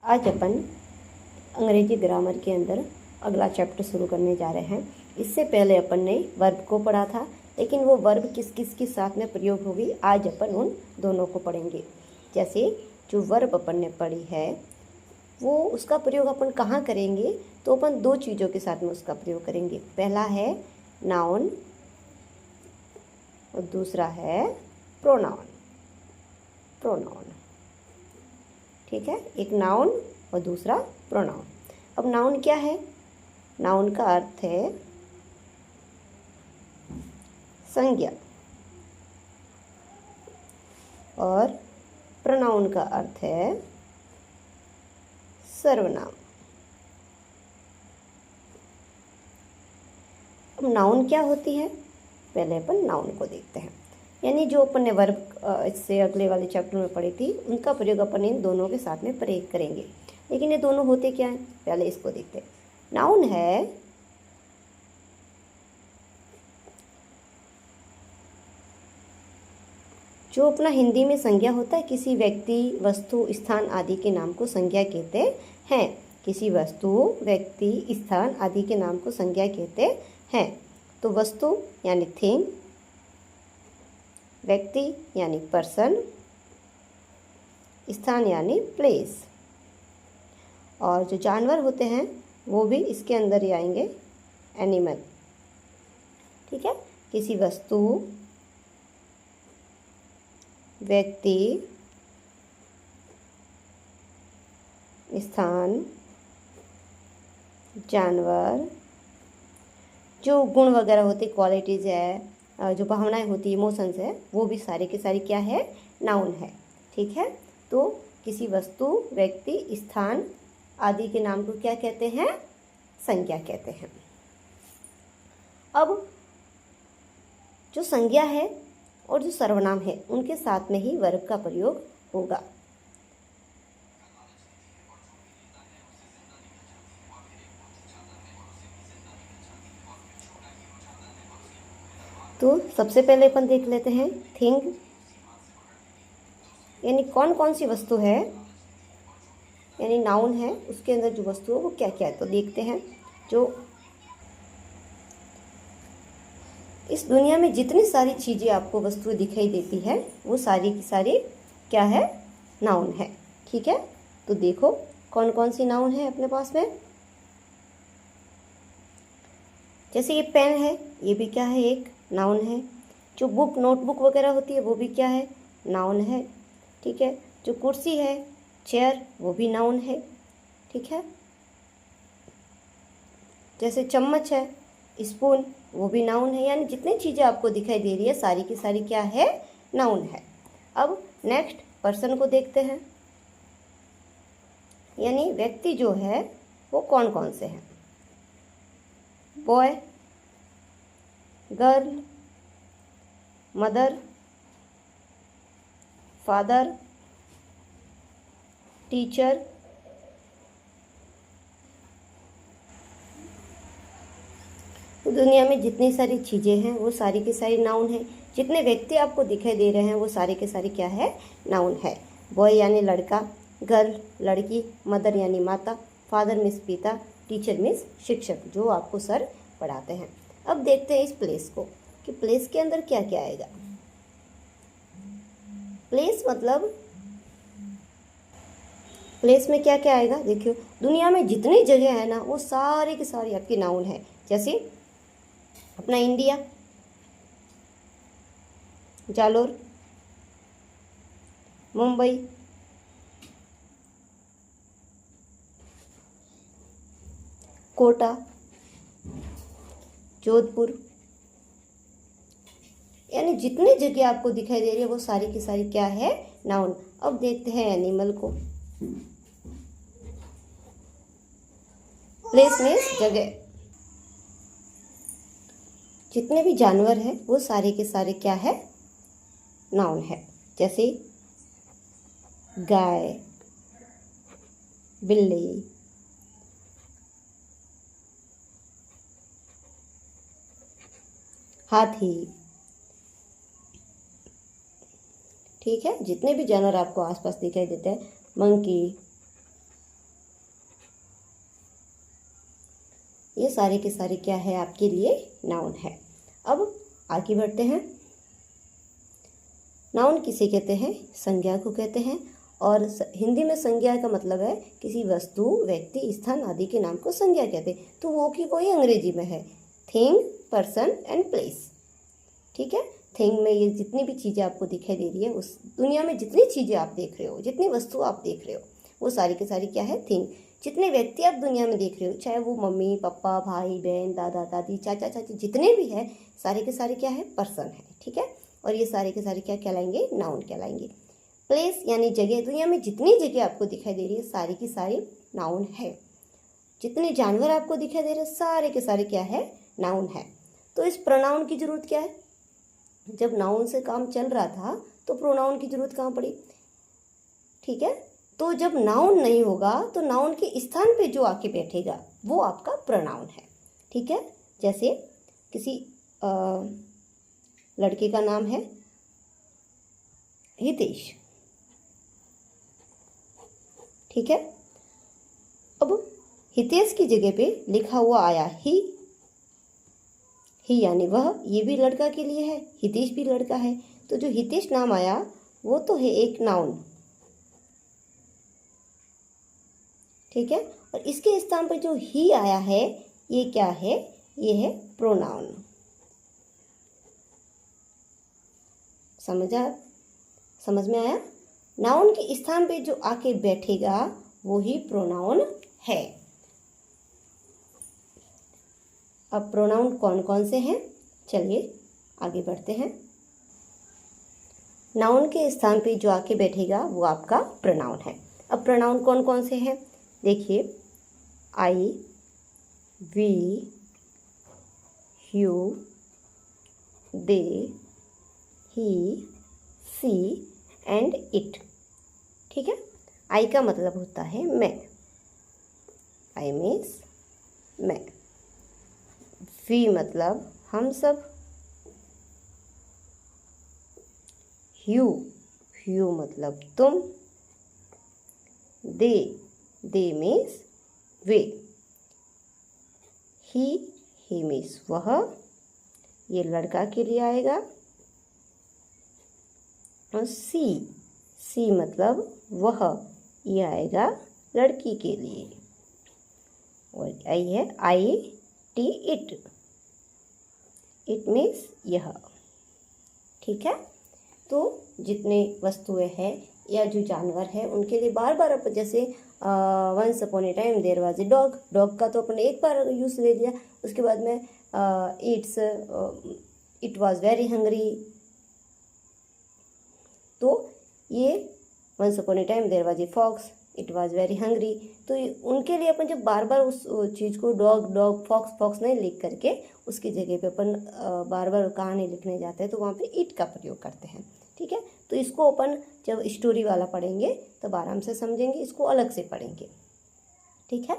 आज अपन अंग्रेजी ग्रामर के अंदर अगला चैप्टर शुरू करने जा रहे हैं। इससे पहले अपन ने वर्ब को पढ़ा था, लेकिन वो वर्ब किस किस के साथ में प्रयोग होगी, आज अपन उन दोनों को पढ़ेंगे। जैसे जो वर्ब अपन ने पढ़ी है वो उसका प्रयोग अपन कहाँ करेंगे, तो अपन दो चीज़ों के साथ में उसका प्रयोग करेंगे। पहला है नाउन और दूसरा है प्रोनाउन। ठीक है, एक नाउन और दूसरा प्रोनाउन। अब नाउन क्या है? नाउन का अर्थ है संज्ञा और प्रोनाउन का अर्थ है सर्वनाम। अब नाउन क्या होती है, पहले अपन नाउन को देखते हैं। यानी जो अपन ने वर्ब इससे अगले वाले चैप्टर में पढ़ी थी, उनका प्रयोग अपन इन दोनों के साथ में प्रयोग करेंगे। लेकिन ये दोनों होते क्या हैं, पहले इसको देखते हैं। नाउन है जो अपना हिंदी में संज्ञा होता है, किसी व्यक्ति, वस्तु, स्थान आदि के नाम को संज्ञा कहते हैं। किसी वस्तु, व्यक्ति, स्थान आदि के नाम को संज्ञा कहते हैं। तो वस्तु यानी थिंग, व्यक्ति यानी पर्सन, स्थान यानी प्लेस, और जो जानवर होते हैं वो भी इसके अंदर ही आएंगे, एनिमल। ठीक है, किसी वस्तु, व्यक्ति, स्थान, जानवर, जो गुण वगैरह होते, क्वालिटीज़ है, जो भावनाएं होती, इमोशंस है, वो भी सारे के सारे क्या है, नाउन है। ठीक है, तो किसी वस्तु, व्यक्ति, स्थान आदि के नाम को क्या कहते हैं, संज्ञा कहते हैं। अब जो संज्ञा है और जो सर्वनाम है, उनके साथ में ही वर्ब का प्रयोग होगा। तो सबसे पहले अपन देख लेते हैं थिंग, यानी कौन कौन सी वस्तु है, यानी नाउन है, उसके अंदर जो वस्तु है वो क्या क्या है। तो देखते हैं, जो इस दुनिया में जितनी सारी चीज़ें आपको वस्तुएं दिखाई देती है, वो सारी की सारी क्या है, नाउन है। ठीक है, तो देखो कौन कौन सी नाउन है अपने पास में। जैसे ये पेन है, ये भी क्या है, एक नाउन है। जो बुक, नोटबुक वगैरह होती है, वो भी क्या है, नाउन है। ठीक है, जो कुर्सी है, चेयर, वो भी नाउन है। ठीक है, जैसे चम्मच है, स्पून, वो भी नाउन है। यानी जितनी चीज़ें आपको दिखाई दे रही है, सारी की सारी क्या है, नाउन है। अब नेक्स्ट पर्सन को देखते हैं, यानी व्यक्ति जो है वो कौन कौन से हैं। Boy, girl, mother, father, teacher, दुनिया में जितनी सारी चीज़ें हैं वो सारी की सारी नाउन है। जितने व्यक्ति आपको दिखाई दे रहे हैं वो सारे के सारे क्या है, नाउन है। बॉय यानी लड़का, गर्ल लड़की, मदर यानी माता, फादर मीन्स पिता, टीचर मीन्स शिक्षक, जो आपको सर पढ़ाते हैं। अब देखते हैं इस प्लेस को, कि प्लेस के अंदर क्या क्या आएगा। प्लेस मतलब प्लेस में क्या क्या आएगा, देखियो दुनिया में जितनी जगह है ना, वो सारी की सारी आपकी नाउन है। जैसे अपना इंडिया, जालोर, मुंबई, कोटा, जोधपुर, यानी जितनी जगह आपको दिखाई दे रही है वो सारी की सारी क्या है, नाउन। अब देखते हैं एनिमल को। प्लेस मीन्स जगह, जितने भी जानवर हैं वो सारे के सारे क्या है, नाउन है। जैसे गाय, बिल्ली, हाथी। ठीक है, जितने भी जानवर आपको आसपास दिखाई देते हैं, मंकी, सारे के सारे क्या है आपके लिए नाउन है। अब आगे बढ़ते हैं। नाउन किसे कहते हैं? संज्ञा को कहते हैं। और हिंदी में संज्ञा का मतलब है किसी वस्तु, व्यक्ति, स्थान आदि के नाम को संज्ञा कहते हैं। तो वो की वही अंग्रेजी में है थिंग, पर्सन एंड प्लेस। ठीक है, थिंग में ये जितनी भी चीज़ें आपको दिखाई दे रही है, उस दुनिया में जितनी चीज़ें आप देख रहे हो, जितनी वस्तु आप देख रहे हो, वो सारी की सारी क्या है? थिंग। जितने व्यक्ति आप दुनिया में देख रहे हो, चाहे वो मम्मी पापा, भाई बहन, दादा दादी, चाचा चाची, जितने भी हैं, सारे के सारे क्या है? पर्सन है। ठीक है, और ये सारे के सारे क्या कहलाएंगे? नाउन कहलाएंगे। प्लेस यानी जगह, दुनिया में जितनी जगह आपको दिखाई दे रही है, सारी की सारी नाउन है। जितने जानवर आपको दिखाई दे रहे हैं, सारे के सारे क्या है? नाउन है। तो इस प्रोनाउन की जरूरत क्या है? जब नाउन से काम चल रहा था तो प्रोनाउन की जरूरत कहाँ पड़ी? ठीक है, तो जब नाउन नहीं होगा तो नाउन के स्थान पे जो आके बैठेगा वो आपका प्रोनाउन है। ठीक है, जैसे किसी लड़के का नाम है हितेश। ठीक है, अब हितेश की जगह पे लिखा हुआ आया ही यानी वह, ये भी लड़का के लिए है, हितेश भी लड़का है। तो जो हितेश नाम आया वो तो है एक नाउन। ठीक है, और इसके स्थान पर जो ही आया है ये क्या है? ये है प्रोनाउन। समझ में आया? नाउन के स्थान पे जो आके बैठेगा वो ही प्रोनाउन है। अब प्रोनाउन कौन कौन से हैं? चलिए आगे बढ़ते हैं। नाउन के स्थान पे जो आके बैठेगा वो आपका प्रोनाउन है। अब प्रोनाउन कौन कौन से हैं? देखिए, I, we, you, they, he, she and it. ठीक है, आई का मतलब होता है मैं, आई मीन्स मैं। वी मतलब हम सब। यू मतलब तुम। दे मीन्स वे। ही मीन्स वह, ये लड़का के लिए आएगा। और सी मतलब वह, ये आएगा लड़की के लिए। और आई है टी, इट मीन्स यह। ठीक है, तो जितने वस्तुएं हैं या जो जानवर है उनके लिए बार बार अपन, जैसे once upon a time there was a dog का तो अपन एक बार यूज़ ले लिया। उसके बाद में इट वाज वेरी हंग्री। तो ये once upon a time there was a fox, it was very hungry. तो उनके लिए अपन जब बार बार उस चीज़ को डॉग फॉक्स नहीं लिख करके उसकी जगह पे अपन बार बार कहानी लिखने जाते हैं तो वहाँ पे इट का प्रयोग करते हैं। ठीक है, तो इसको अपन जब स्टोरी वाला पढ़ेंगे तब आराम से समझेंगे, इसको अलग से पढ़ेंगे। ठीक है,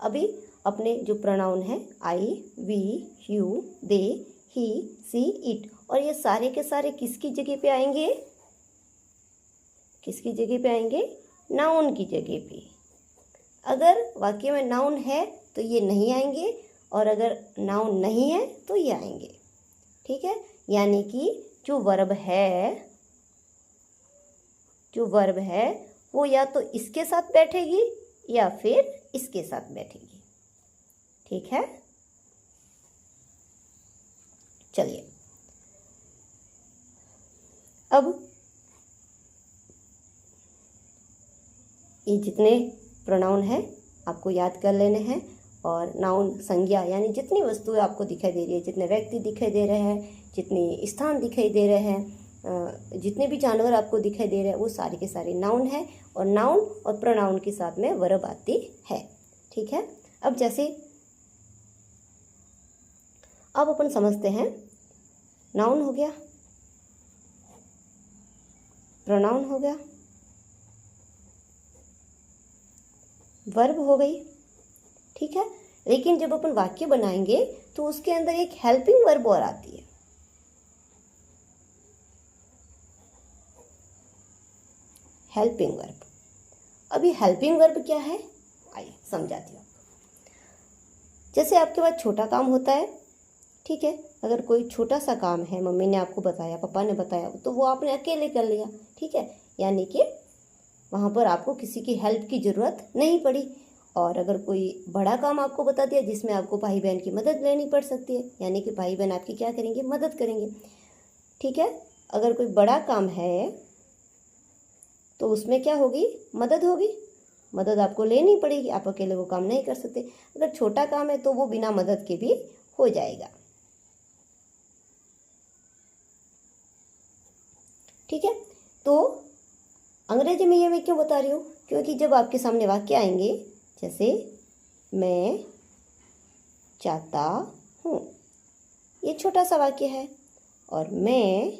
अभी अपने जो प्रोनाउन है I, we, you, they, he, she, it, और ये सारे के सारे किसकी जगह पे आएंगे? किसकी जगह पे आएंगे? नाउन की जगह पे। अगर वाक्य में नाउन है तो ये नहीं आएंगे, और अगर नाउन नहीं है तो ये आएंगे। ठीक है, यानी कि जो वर्ब है वो या तो इसके साथ बैठेगी या फिर इसके साथ बैठेगी। ठीक है, चलिए अब ये जितने प्रोनाउन हैं आपको याद कर लेने हैं। और नाउन संज्ञा यानी जितनी वस्तुएं आपको दिखाई दे रही है, जितने व्यक्ति दिखाई दे रहे हैं, जितने स्थान दिखाई दे रहे हैं, जितने भी जानवर आपको दिखाई दे रहे हैं, वो सारे के सारे नाउन है। और नाउन और प्रोनाउन के साथ में वर्ब आती है। ठीक है, अब जैसे अब अपन समझते हैं, नाउन हो गया, प्रोनाउन हो गया, वर्ब हो गई। ठीक है, लेकिन जब अपन वाक्य बनाएंगे तो उसके अंदर एक हेल्पिंग वर्ब और आती है। Helping verb. अभी हेल्पिंग वर्ब क्या है, आइए समझाती हूँ। जैसे आपके पास छोटा काम होता है, ठीक है, अगर कोई छोटा सा काम है, मम्मी ने आपको बताया, पापा ने बताया, तो वो आपने अकेले कर लिया, ठीक है, यानी कि वहाँ पर आपको किसी की हेल्प की ज़रूरत नहीं पड़ी। और अगर कोई बड़ा काम आपको बता दिया जिसमें आपको भाई बहन की मदद लेनी पड़ सकती है, यानी कि भाई बहन आपकी क्या करेंगे, मदद करेंगे, ठीक है। अगर कोई बड़ा काम है तो उसमें क्या होगी, मदद होगी, मदद आपको लेनी पड़ेगी, आप अकेले वो काम नहीं कर सकते। अगर छोटा काम है तो वो बिना मदद के भी हो जाएगा, ठीक है। तो अंग्रेजी में ये मैं क्यों बता रही हूँ, क्योंकि जब आपके सामने वाक्य आएंगे, जैसे मैं चाहता हूँ, ये छोटा सा वाक्य है, और मैं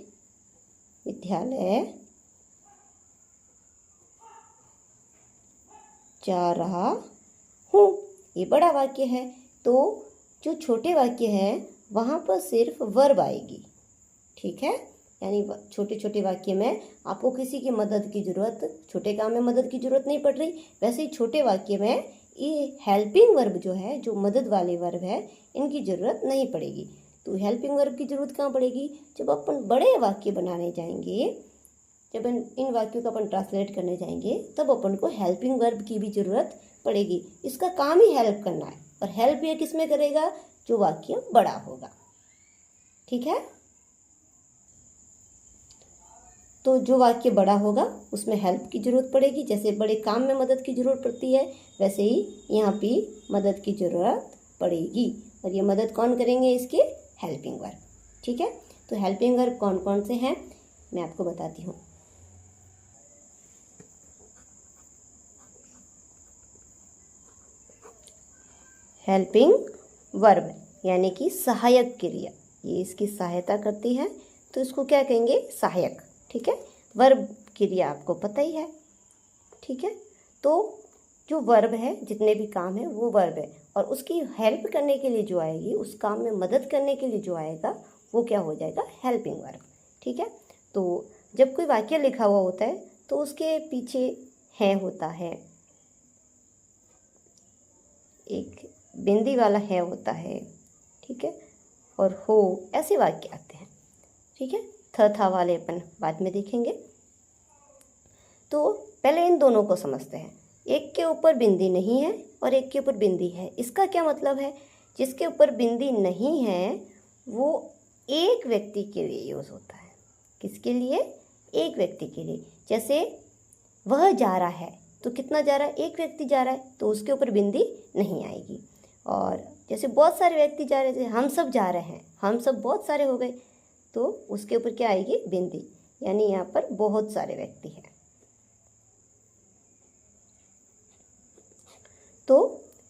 विद्यालय जा रहा हूँ, ये बड़ा वाक्य है। तो जो छोटे वाक्य हैं वहाँ पर सिर्फ वर्ब आएगी, ठीक है, यानी छोटे छोटे वाक्य में आपको किसी की मदद की ज़रूरत, छोटे काम में मदद की ज़रूरत नहीं पड़ रही, वैसे ही छोटे वाक्य में ये हेल्पिंग वर्ब जो है, जो मदद वाले वर्ब है, इनकी ज़रूरत नहीं पड़ेगी। तो हेल्पिंग वर्ब की ज़रूरत कहाँ पड़ेगी, जब अपन बड़े वाक्य बनाने जाएंगे, जब इन वाक्यों का अपन ट्रांसलेट करने जाएंगे, तब अपन को हेल्पिंग वर्ब की भी ज़रूरत पड़ेगी। इसका काम ही हेल्प करना है, और हेल्प ये किस में करेगा, जो वाक्य बड़ा होगा, ठीक है। तो जो वाक्य बड़ा होगा उसमें हेल्प की ज़रूरत पड़ेगी, जैसे बड़े काम में मदद की ज़रूरत पड़ती है, वैसे ही यहाँ भी मदद की ज़रूरत पड़ेगी, और ये मदद कौन करेंगे, इसके हेल्पिंग वर्ब, ठीक है। तो हेल्पिंग वर्ब कौन कौन से हैं मैं आपको बताती हूँ। हेल्पिंग वर्ब यानी कि सहायक क्रिया, ये इसकी सहायता करती है, तो इसको क्या कहेंगे, सहायक, ठीक है। वर्ब क्रिया आपको पता ही है, ठीक है। तो जो वर्ब है, जितने भी काम है वो वर्ब है, और उसकी हेल्प करने के लिए जो आएगी, उस काम में मदद करने के लिए जो आएगा, वो क्या हो जाएगा, हेल्पिंग वर्ब, ठीक है। तो जब कोई वाक्य लिखा हुआ होता है तो उसके पीछे है होता है, एक बिंदी वाला है होता है, ठीक है, और हो, ऐसे वाक्य आते हैं, ठीक है। थ था वाले अपन बाद में देखेंगे। तो पहले इन दोनों को समझते हैं, एक के ऊपर बिंदी नहीं है और एक के ऊपर बिंदी है। इसका क्या मतलब है, जिसके ऊपर बिंदी नहीं है वो एक व्यक्ति के लिए यूज़ होता है, किसके लिए, एक व्यक्ति के लिए। जैसे वह जा रहा है, तो कितना जा रहा है, एक व्यक्ति जा रहा है, तो उसके ऊपर बिंदी नहीं आएगी। और जैसे बहुत सारे व्यक्ति जा रहे थे, हम सब जा रहे हैं, हम सब बहुत सारे हो गए, तो उसके ऊपर क्या आएगी, बिंदी, यानी यहाँ पर बहुत सारे व्यक्ति हैं। तो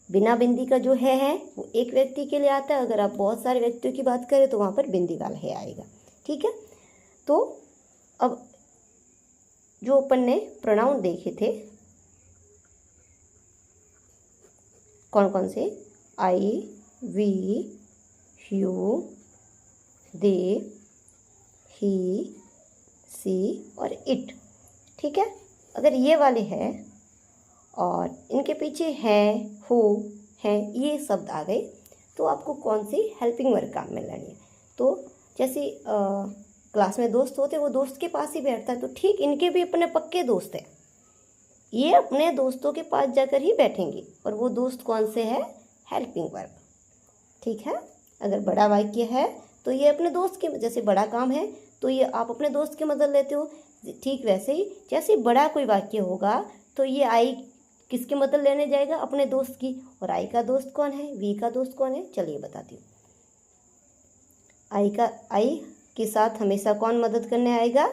बिना बिंदी का जो है वो एक व्यक्ति के लिए आता है, अगर आप बहुत सारे व्यक्तियों की बात करें तो वहाँ पर बिंदी वाला है आएगा, ठीक है। तो अब जो अपन ने प्रोनाउन देखे थे कौन कौन से, आई, वी, यू, दे, ही, सी और इट, ठीक है। अगर ये वाले हैं और इनके पीछे है, हो, है, ये शब्द आ गए, तो आपको कौन सी हेल्पिंग वर्ब काम में लेनी है। तो जैसे क्लास में दोस्त होते, वो दोस्त के पास ही बैठता है, तो ठीक इनके भी अपने पक्के दोस्त हैं, ये अपने दोस्तों के पास जाकर ही बैठेंगे, और वो दोस्त कौन से है, हेल्पिंग वर्ब, ठीक है। अगर बड़ा वाक्य है तो ये अपने दोस्त के, जैसे बड़ा काम है तो ये आप अपने दोस्त की मदद लेते हो, ठीक वैसे ही जैसे बड़ा कोई वाक्य होगा तो ये आई किसकी मदद लेने जाएगा, अपने दोस्त की। और आई का दोस्त कौन है, वी का दोस्त कौन है, चलिए बताती हूँ। आई के साथ हमेशा कौन मदद करने आएगा,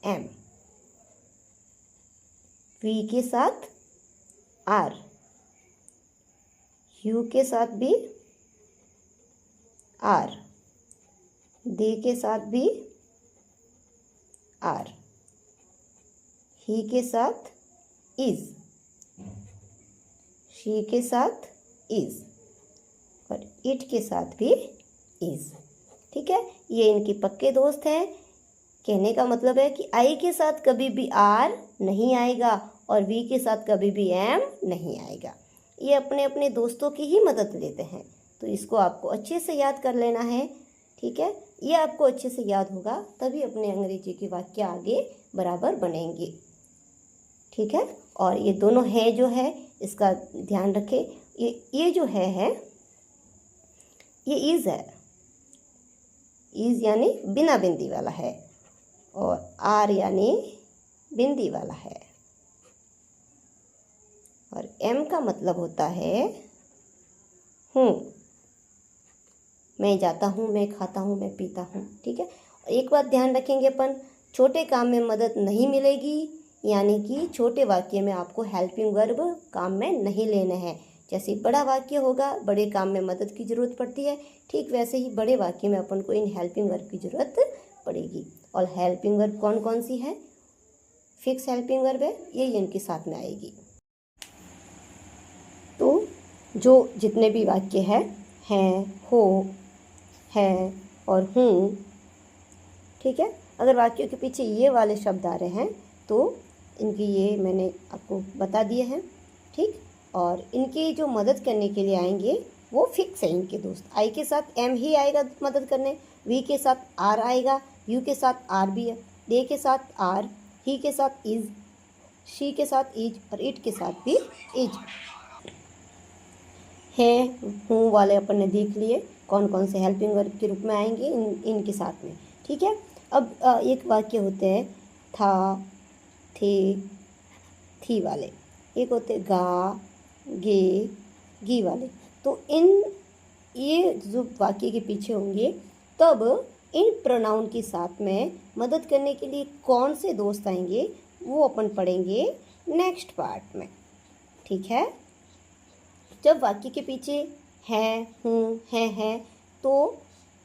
एम। वी के साथ आर, यू के साथ भी आर, दे के साथ भी आर, ही के साथ इज, शी के साथ इज, और इट के साथ भी इज, ठीक है। ये इनके पक्के दोस्त हैं। कहने का मतलब है कि आई के साथ कभी भी आर नहीं आएगा और वी के साथ कभी भी एम नहीं आएगा। ये अपने अपने दोस्तों की ही मदद लेते हैं। तो इसको आपको अच्छे से याद कर लेना है, ठीक है। ये आपको अच्छे से याद होगा तभी अपने अंग्रेजी के वाक्य आगे बराबर बनेंगे, ठीक है। और ये दोनों है जो है इसका ध्यान रखें। ये जो है ये इज़ है, इज़ यानी बिना बिंदी वाला है, और आर यानी बिंदी वाला है, और एम का मतलब होता है हूँ। मैं जाता हूँ, मैं खाता हूँ, मैं पीता हूँ, ठीक है। एक बात ध्यान रखेंगे अपन, छोटे काम में मदद नहीं मिलेगी, यानी कि छोटे वाक्य में आपको हेल्पिंग वर्ब काम में नहीं लेने हैं। जैसे बड़ा वाक्य होगा, बड़े काम में मदद की ज़रूरत पड़ती है, ठीक वैसे ही बड़े वाक्य में अपन को इन हेल्पिंग वर्ब की ज़रूरत पड़ेगी। और हेल्पिंग वर्ब कौन कौन सी है? फिक्स हेल्पिंग वर्ब है, ये इनके साथ में आएगी। तो जो जितने भी वाक्य हैं, हो, है और हूँ, ठीक है। अगर वाक्यों के पीछे ये वाले शब्द आ रहे हैं तो इनकी ये मैंने आपको बता दिए हैं, ठीक। और इनकी जो मदद करने के लिए आएंगे वो फिक्स है इनके दोस्त। आई के साथ एम ही आएगा मदद करने, वी के साथ आर आएगा, यू के साथ आर भी है, दे के साथ आर, ही के साथ इज, शी के साथ इज, और इट के साथ भी इज। है, हूँ वाले अपन ने देख लिए कौन कौन से हेल्पिंग वर्ब के रूप में आएंगे इनके साथ में, ठीक है। अब एक वाक्य होते हैं था, थे, थी वाले, एक होते गा, गे, गी वाले। तो ये जो वाक्य के पीछे होंगे तब इन प्रोनाउन के साथ में मदद करने के लिए कौन से दोस्त आएंगे वो अपन पढ़ेंगे नेक्स्ट पार्ट में, ठीक है। जब वाक्य के पीछे है, हूँ, है तो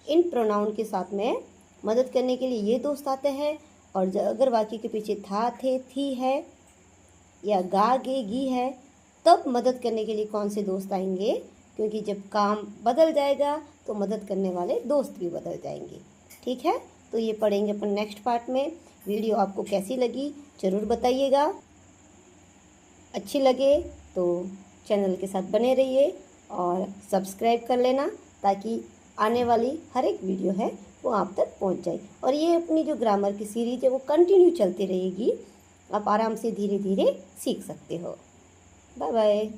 इन प्रोनाउन के साथ में मदद करने के लिए ये दोस्त आते हैं। और अगर वाक्य के पीछे था, थे, थी है या गा, गे, गी है तब मदद करने के लिए कौन से दोस्त आएंगे, क्योंकि जब काम बदल जाएगा तो मदद करने वाले दोस्त भी बदल जाएंगे, ठीक है। तो ये पढ़ेंगे अपन नेक्स्ट पार्ट में। वीडियो आपको कैसी लगी ज़रूर बताइएगा, अच्छी लगे तो चैनल के साथ बने रहिए और सब्सक्राइब कर लेना ताकि आने वाली हर एक वीडियो है वो आप तक पहुंच जाए। और ये अपनी जो ग्रामर की सीरीज है वो कंटिन्यू चलती रहेगी, आप आराम से धीरे धीरे सीख सकते हो। Bye bye.